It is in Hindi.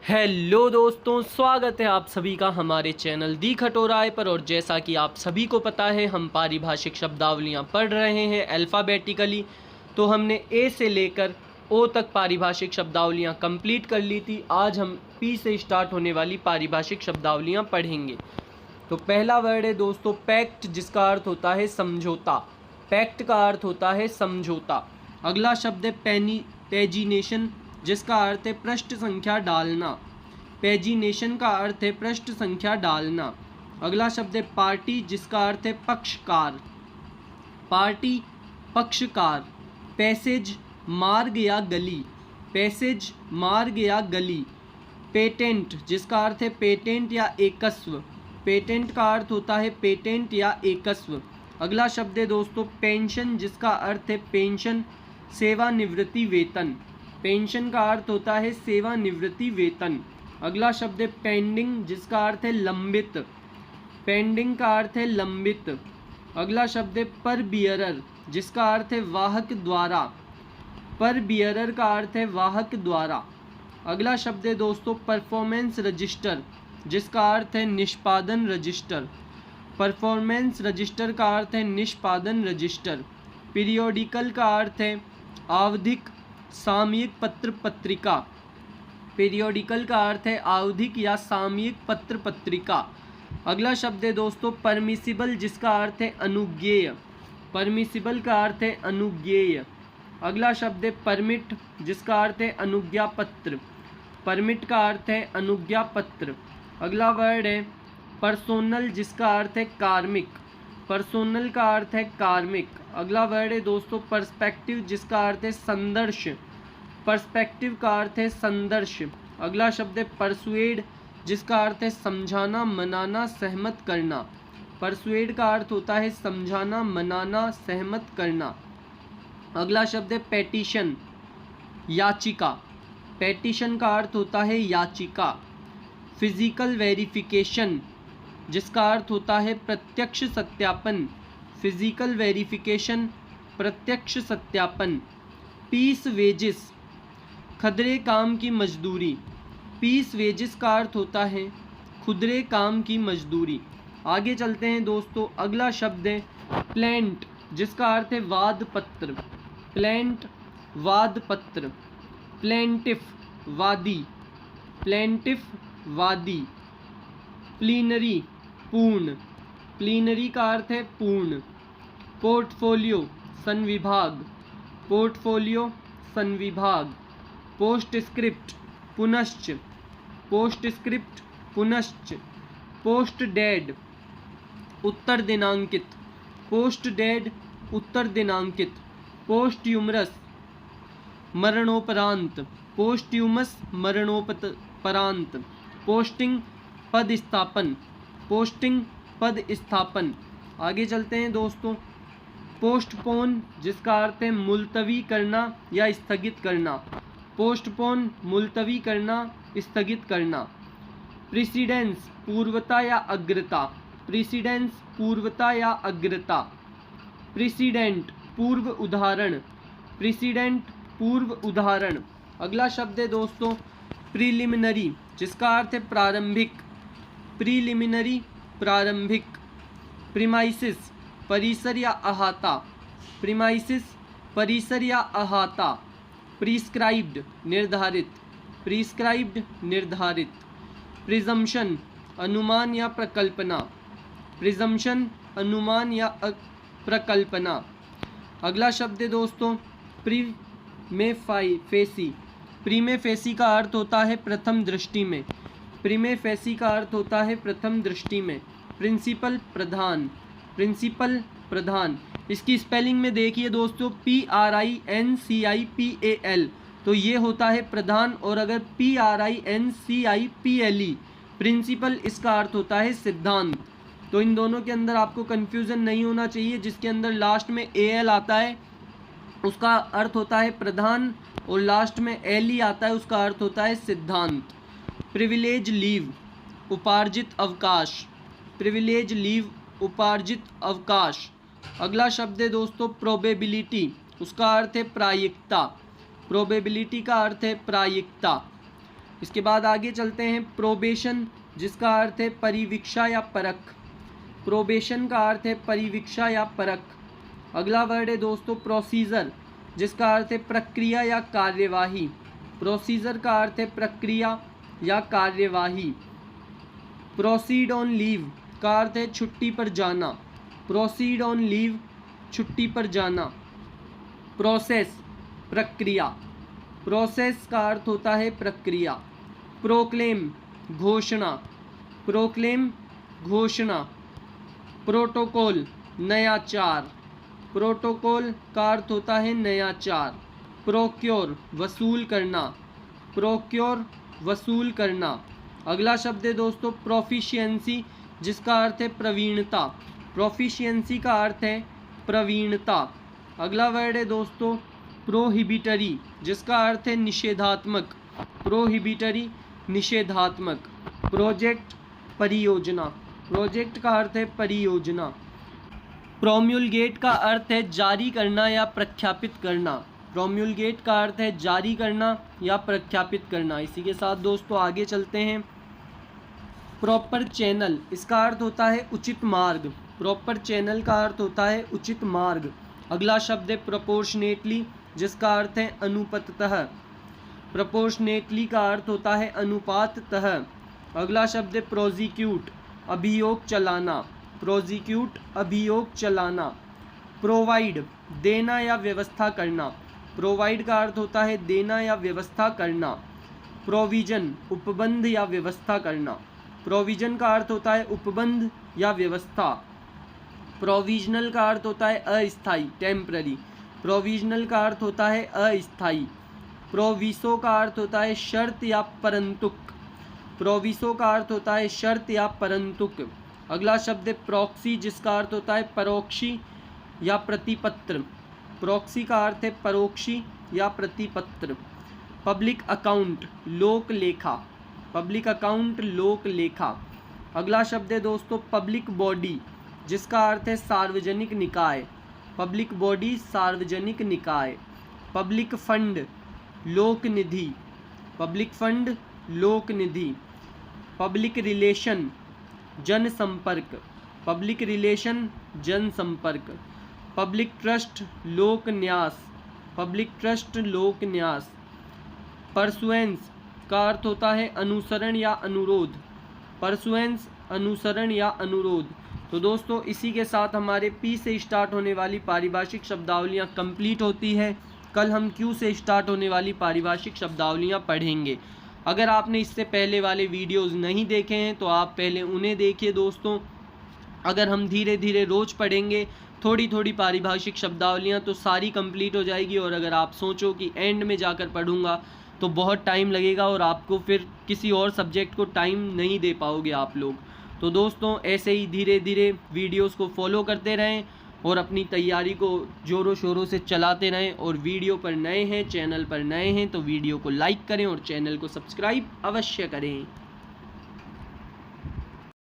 हेलो दोस्तों, स्वागत है आप सभी का हमारे चैनल दी खटोराय पर। और जैसा कि आप सभी को पता है, हम पारिभाषिक शब्दावलियाँ पढ़ रहे हैं अल्फ़ाबेटिकली। तो हमने ए से लेकर ओ तक पारिभाषिक शब्दावलियाँ कंप्लीट कर ली थी। आज हम पी से स्टार्ट होने वाली पारिभाषिक शब्दावलियाँ पढ़ेंगे। तो पहला वर्ड है दोस्तों पैक्ट, जिसका अर्थ होता है समझौता। पैक्ट का अर्थ होता है समझौता। अगला शब्द है पेजिनेशन, जिसका अर्थ है पृष्ठ संख्या डालना। पेजिनेशन का अर्थ है पृष्ठ संख्या डालना। अगला शब्द है पार्टी, जिसका अर्थ है पक्षकार। पार्टी, पक्षकार। पैसेज, मार्ग या गली। पैसेज, मार्ग या गली। पेटेंट, जिसका अर्थ है पेटेंट या एकस्व। पेटेंट का अर्थ होता है पेटेंट या एकस्व। अगला शब्द है दोस्तों पेंशन, जिसका अर्थ है पेंशन, सेवानिवृत्ति वेतन। पेंशन का अर्थ होता है सेवानिवृत्ति वेतन। अगला शब्द है पेंडिंग, जिसका अर्थ है लंबित। पेंडिंग का अर्थ है लंबित। अगला शब्द है पर बियरर, जिसका अर्थ है वाहक द्वारा। पर बियरर का अर्थ है वाहक द्वारा। अगला शब्द है दोस्तों परफॉर्मेंस रजिस्टर, जिसका अर्थ है निष्पादन रजिस्टर। परफॉर्मेंस रजिस्टर का अर्थ है निष्पादन रजिस्टर। पीरियोडिकल का अर्थ है आवधिक सामयिक पत्र पत्रिका। पीरियोडिकल का अर्थ है आवधिक या सामयिक पत्र पत्रिका। अगला शब्द है दोस्तों परमिसिबल, जिसका अर्थ है अनुज्ञेय। परमिसिबल का अर्थ है अनुज्ञेय। अगला शब्द है परमिट, जिसका अर्थ है अनुज्ञा पत्र। परमिट का अर्थ है अनुज्ञा पत्र। अगला वर्ड है पर्सोनल, जिसका अर्थ है कार्मिक। पर्सोनल का अर्थ है कार्मिक। अगला वर्ड है दोस्तों पर्सपेक्टिव, जिसका अर्थ है संदर्श। पर्सपेक्टिव का अर्थ है संदर्श। अगला शब्द है परसुएड, जिसका अर्थ है समझाना, मनाना, सहमत करना। परसुएड का अर्थ होता है समझाना, मनाना, सहमत करना। अगला शब्द है पेटिशन, याचिका। पेटिशन का अर्थ होता है याचिका। फिजिकल वेरिफिकेशन, जिसका अर्थ होता है प्रत्यक्ष सत्यापन। फिजिकल वेरिफिकेशन, प्रत्यक्ष सत्यापन। पीस वेजिस, खुदरे काम की मजदूरी। पीस वेजिस का अर्थ होता है खुदरे काम की मजदूरी। आगे चलते हैं दोस्तों। अगला शब्द है प्लेंट, जिसका अर्थ है वाद पत्र। प्लेंट, वाद पत्र। प्लेंटिफ, वादी। प्लेंटिफ, वादी। प्लीनरी, पूर्ण। प्लीनरी का अर्थ है पूर्ण। पोर्टफोलियो, संविभाग। पोर्टफोलियो, संविभाग। पोस्टस्क्रिप्ट, पुनश्च। पोस्टस्क्रिप्ट, पुनश्च। पोस्ट डेड, उत्तर दिनांकित। पोस्ट डेड, उत्तर दिनांकित। पोस्ट्यूमरस, मरणोपरांत। पोस्ट्यूमस, मरणोपरांत। पोस्टिंग, पद स्थापन। पोस्टिंग, पद स्थापन। आगे चलते हैं दोस्तों। पोस्टपोन, जिसका अर्थ है मुलतवी करना या स्थगित करना। पोस्टपोन, मुलतवी करना, स्थगित करना। प्रीसीडेंस, पूर्वता या अग्रता। प्रीसीडेंस, पूर्वता या अग्रता। प्रीसीडेंट, पूर्व उदाहरण। प्रीसीडेंट, पूर्व उदाहरण। अगला शब्द है दोस्तों प्रीलिमिनरी, जिसका अर्थ है प्रारंभिक। प्रीलिमिनरी, प्रारंभिक। प्रीमाइसिस, परिसर या अहाता। प्रीमाइसिस, परिसर या अहाता। प्रिस्क्राइब्ड, निर्धारित। प्रिस्क्राइब्ड, निर्धारित। प्रिजम्पशन, अनुमान या प्रकल्पना। प्रिजम्पशन, अनुमान या प्रकल्पना। अगला शब्द है दोस्तों प्रीमेफेसी। प्रीमेफेसी का अर्थ होता है प्रथम दृष्टि में। प्रीमेफेसी का अर्थ होता है प्रथम दृष्टि में। प्रिंसिपल, प्रधान। प्रिंसिपल, प्रधान। इसकी स्पेलिंग में देखिए दोस्तों PRINCIPAL, तो ये होता है प्रधान। और अगर PRINCIPLE, प्रिंसिपल, इसका अर्थ होता है सिद्धांत। तो इन दोनों के अंदर आपको कन्फ्यूज़न नहीं होना चाहिए। जिसके अंदर लास्ट में AL आता है उसका अर्थ होता है प्रधान, और लास्ट में LE आता है उसका अर्थ होता है सिद्धांत। प्रिविलेज लीव, उपार्जित अवकाश। प्रिविलेज लीव, उपार्जित अवकाश। अगला शब्द है दोस्तों प्रोबेबिलिटी, उसका अर्थ है प्रायिकता। प्रोबेबिलिटी का अर्थ है प्रायिकता। इसके बाद आगे चलते हैं प्रोबेशन, जिसका अर्थ है परिवीक्षा या परख। प्रोबेशन का अर्थ है परिवीक्षा या परख। अगला वर्ड है दोस्तों प्रोसीजर, जिसका अर्थ है प्रक्रिया या कार्यवाही। प्रोसीजर का अर्थ है प्रक्रिया या कार्यवाही। प्रोसीड ऑन लीव का अर्थ है छुट्टी पर जाना। प्रोसीड ऑन लीव, छुट्टी पर जाना। प्रोसेस, प्रक्रिया। प्रोसेस का अर्थ होता है प्रक्रिया। प्रोक्लेम, घोषणा। प्रोक्लेम, घोषणा। प्रोटोकॉल, नया चार। प्रोटोकॉल का अर्थ होता है नया चार। प्रोक्योर, वसूल करना। प्रोक्योर, वसूल करना। अगला शब्द है दोस्तों प्रोफिशिएंसी, जिसका अर्थ है प्रवीणता। प्रोफिशिएंसी का अर्थ है प्रवीणता। अगला वर्ड है दोस्तों प्रोहिबिटरी, जिसका अर्थ है निषेधात्मक। प्रोहिबिटरी, निषेधात्मक। प्रोजेक्ट, परियोजना। प्रोजेक्ट का अर्थ है परियोजना। प्रोम्युलगेट का अर्थ है जारी करना या प्रख्यापित करना। प्रोम्युलगेट का अर्थ है जारी करना या प्रख्यापित करना। इसी के साथ दोस्तों आगे चलते हैं। प्रॉपर चैनल, इसका अर्थ होता है उचित मार्ग। प्रॉपर चैनल का अर्थ होता है उचित मार्ग। अगला शब्द है प्रोपोर्शनेटली, जिसका अर्थ है अनुपाततः। प्रोपोर्शनेटली का अर्थ होता है अनुपाततः। अगला शब्द है प्रोजिक्यूट, अभियोग चलाना। प्रोजिक्यूट, अभियोग चलाना। प्रोवाइड, देना या व्यवस्था करना। प्रोवाइड का अर्थ होता है देना या व्यवस्था करना। प्रोविजन, उपबंध या व्यवस्था करना। प्रोविजन का अर्थ होता है उपबंध या व्यवस्था। प्रोविजनल का अर्थ होता है अस्थायी, टेम्पररी। प्रोविजनल का अर्थ होता है अस्थायी। प्रोविसो का अर्थ होता है शर्त या परंतुक। प्रोविसो का अर्थ होता है शर्त या परंतुक। अगला शब्द है प्रॉक्सी, जिसका अर्थ होता है परोक्षी या प्रतिपत्र। प्रॉक्सी का अर्थ है परोक्षी या प्रतिपत्र। पब्लिक अकाउंट, लोक लेखा। पब्लिक अकाउंट, लोक लेखा। अगला शब्द है दोस्तों पब्लिक बॉडी, जिसका अर्थ है सार्वजनिक निकाय। पब्लिक बॉडी, सार्वजनिक निकाय। पब्लिक फंड, लोक निधि। पब्लिक फंड, लोक निधि। पब्लिक रिलेशन, जनसंपर्क। पब्लिक रिलेशन, जनसंपर्क। पब्लिक ट्रस्ट, लोक न्यास। पब्लिक ट्रस्ट, लोक न्यास। परसुएंस का अर्थ होता है अनुसरण या अनुरोध। परसुएंस, अनुसरण या अनुरोध। तो दोस्तों इसी के साथ हमारे पी से स्टार्ट होने वाली पारिभाषिक शब्दावलियाँ कंप्लीट होती है। कल हम क्यू से स्टार्ट होने वाली पारिभाषिक शब्दावलियाँ पढ़ेंगे। अगर आपने इससे पहले वाले वीडियोस नहीं देखे हैं तो आप पहले उन्हें देखिए दोस्तों। अगर हम धीरे धीरे रोज़ पढ़ेंगे थोड़ी थोड़ी पारिभाषिक शब्दावलियाँ तो सारी कंप्लीट हो जाएगी। और अगर आप सोचो कि एंड में जाकर पढ़ूंगा तो बहुत टाइम लगेगा और आपको फिर किसी और सब्जेक्ट को टाइम नहीं दे पाओगे आप लोग। तो दोस्तों ऐसे ही धीरे धीरे वीडियोस को फॉलो करते रहें और अपनी तैयारी को ज़ोरों शोरों से चलाते रहें। और वीडियो पर नए हैं, चैनल पर नए हैं तो वीडियो को लाइक करें और चैनल को सब्सक्राइब अवश्य करें।